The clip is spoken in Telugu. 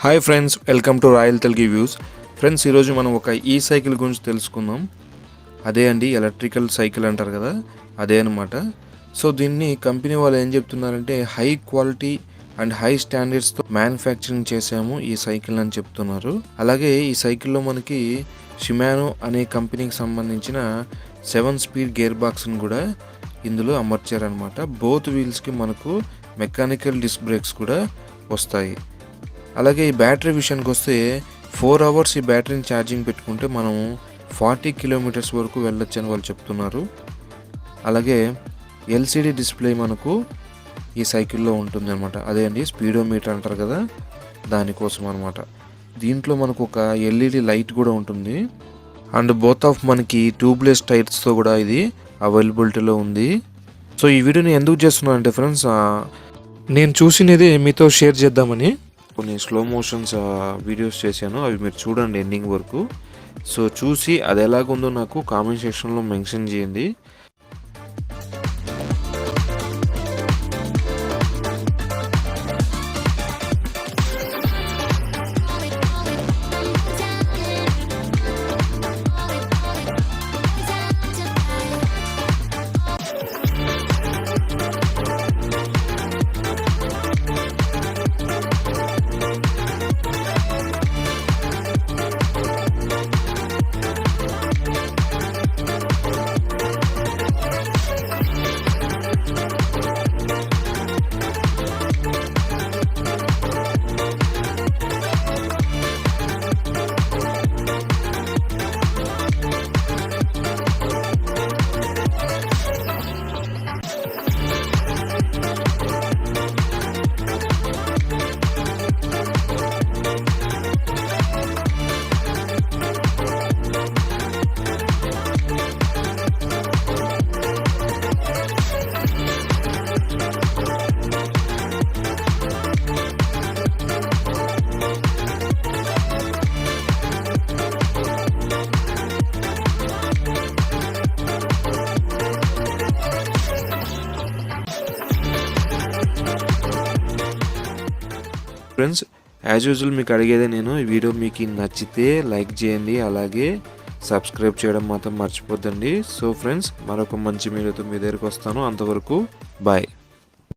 Hi friends, welcome to royal Telugu views. Friends, ఈరోజు మనం ఒక ఈ సైకిల్ గురించి తెలుసుకుందాం. అదే అండి ఎలక్ట్రికల్ సైకిల్ అంటారు కదా, అదే అనమాట. సో దీన్ని కంపెనీ వాళ్ళు ఏం చెప్తున్నారంటే హై క్వాలిటీ అండ్ హై స్టాండర్డ్స్తో మ్యానుఫ్యాక్చరింగ్ చేసాము ఈ సైకిల్ అని చెప్తున్నారు. అలాగే ఈ సైకిల్లో మనకి షిమానో అనే కంపెనీకి సంబంధించిన 7 స్పీడ్ గేర్ బాక్స్ని కూడా ఇందులో అమర్చారనమాట. బోత్ వీల్స్కి మనకు మెకానికల్ డిస్క్ బ్రేక్స్ కూడా వస్తాయి. అలాగే ఈ బ్యాటరీ విషయానికి వస్తే 4 అవర్స్ ఈ బ్యాటరీని ఛార్జింగ్ పెట్టుకుంటే మనం 40 కిలోమీటర్స్ వరకు వెళ్ళొచ్చు అని వాళ్ళు చెప్తున్నారు. అలాగే ఎల్సిడి డిస్ప్లే మనకు ఈ సైకిల్లో ఉంటుంది అనమాట. అదే అండి స్పీడోమీటర్ అంటారు కదా, దానికోసం అనమాట. దీంట్లో మనకు ఒక ఎల్ఈడి లైట్ కూడా ఉంటుంది. అండ్ బోత్ ఆఫ్ మనకి ట్యూబ్లెస్ టైర్స్తో కూడా ఇది అవైలబిలిటీలో ఉంది. సో ఈ వీడియోని ఎందుకు చేస్తున్నాను అంటే ఫ్రెండ్స్, నేను చూసినది మీతో షేర్ చేద్దామని కొన్ని స్లో మోషన్స్ వీడియోస్ చేశాను. అవి మీరు చూడండి ఎండింగ్ వరకు. సో చూసి అది ఎలాగుందో నాకు కామెంట్ సెక్షన్లో మెన్షన్ చేయండి. ఫ్రెండ్స్, యాజ్ యూజువల్ మీకు అడిగేదే నేను, ఈ వీడియో మీకు నచ్చితే లైక్ చేయండి, అలాగే సబ్స్క్రైబ్ చేయడం మాత్రం మర్చిపోద్దండి. సో ఫ్రెండ్స్, మరొక మంచి వీడియోతో మీ దగ్గరికి వస్తాను. అంతవరకు బాయ్.